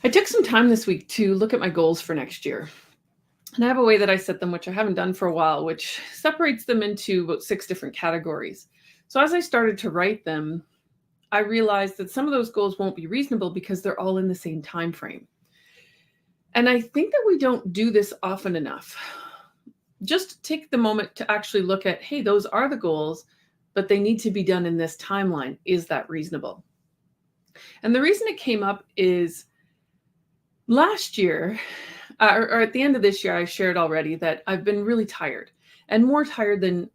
I took some time this week to look at my goals for next year. And I have a way that I set them, which I haven't done for a while, which separates them into about 6 different categories. So as I started to write them, I realized that some of those goals won't be reasonable because they're all in the same time frame. And I think that we don't do this often enough. Just take the moment to actually look at, hey, those are the goals, but they need to be done in this timeline. Is that reasonable? And the reason it came up is last year, or at the end of this year, I shared already that I've been really tired, and more tired than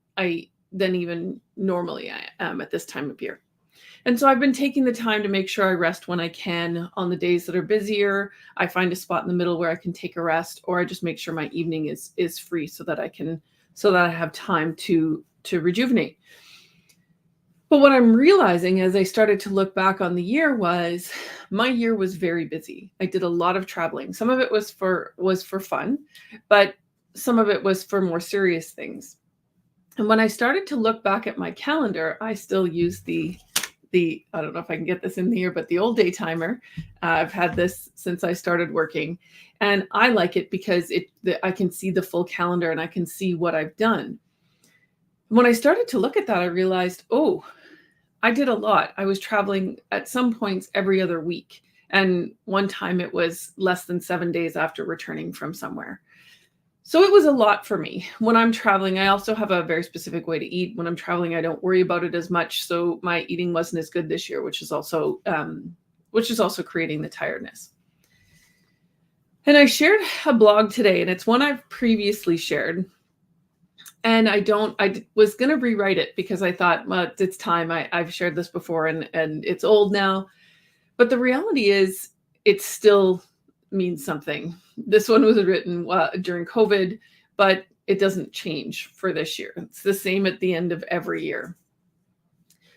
even normally I am at this time of year. And so I've been taking the time to make sure I rest when I can on the days that are busier. I find a spot in the middle where I can take a rest, or I just make sure my evening is free so that I have time to rejuvenate. But what I'm realizing as I started to look back on the year was my year was very busy. I did a lot of traveling. Some of it was for fun, but some of it was for more serious things. And when I started to look back at my calendar, I still use the I don't know if I can get this in here, but the old day timer. I've had this since I started working, and I like it because I can see the full calendar and I can see what I've done. When I started to look at that, I realized, oh, I did a lot. I was traveling at some points every other week. And one time it was less than 7 days after returning from somewhere. So it was a lot for me. When I'm traveling, I also have a very specific way to eat. When I'm traveling, I don't worry about it as much. So my eating wasn't as good this year, which is also creating the tiredness. And I shared a blog today, and it's one I've previously shared. And I was going to rewrite it because I thought, well, it's time. I've shared this before and it's old now. But the reality is it still means something. This one was written during COVID, but it doesn't change for this year. It's the same at the end of every year.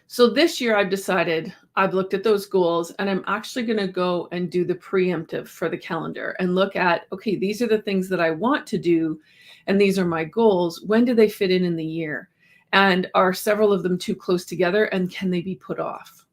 So this year I've decided, I've looked at those goals, and I'm actually going to go and do the preemptive for the calendar and look at, okay, these are the things that I want to do, and these are my goals. When do they fit in the year? And are several of them too close together, and can they be put off?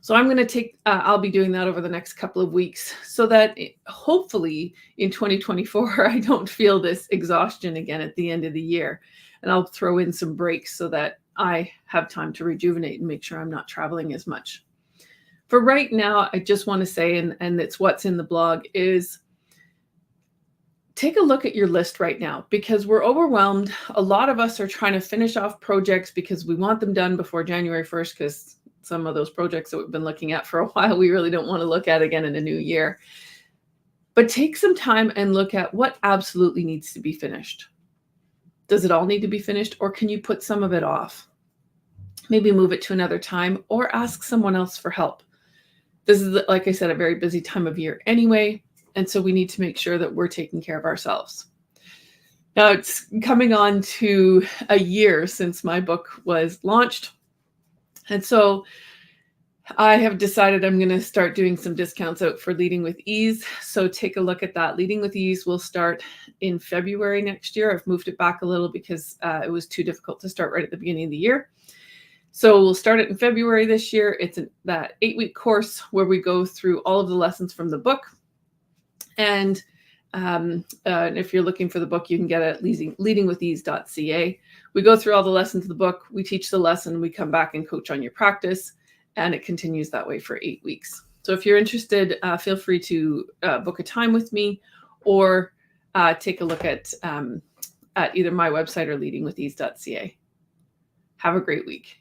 So I'm going to I'll be doing that over the next couple of weeks so that hopefully in 2024, I don't feel this exhaustion again at the end of the year. And I'll throw in some breaks so that I have time to rejuvenate and make sure I'm not traveling as much. For right now, I just want to say, and it's what's in the blog, is take a look at your list right now because we're overwhelmed. A lot of us are trying to finish off projects because we want them done before January 1st, because some of those projects that we've been looking at for a while, we really don't want to look at again in a new year. But take some time and look at what absolutely needs to be finished. Does it all need to be finished, or can you put some of it off? Maybe move it to another time or ask someone else for help. This is, like I said, a very busy time of year anyway, and so we need to make sure that we're taking care of ourselves. Now, it's coming on to a year since my book was launched, and so I have decided I'm going to start doing some discounts out for Leading with Ease. So take a look at that. Leading with Ease will start in February next year. I've moved it back a little because it was too difficult to start right at the beginning of the year. So we'll start it in February this year. It's that 8-week course where we go through all of the lessons from the book. And if you're looking for the book, you can get it at leadingwithease.ca. We go through all the lessons of the book. We teach the lesson. We come back and coach on your practice. And it continues that way for 8 weeks. So if you're interested, feel free to book a time with me or take a look at either my website or leadingwithease.ca. Have a great week.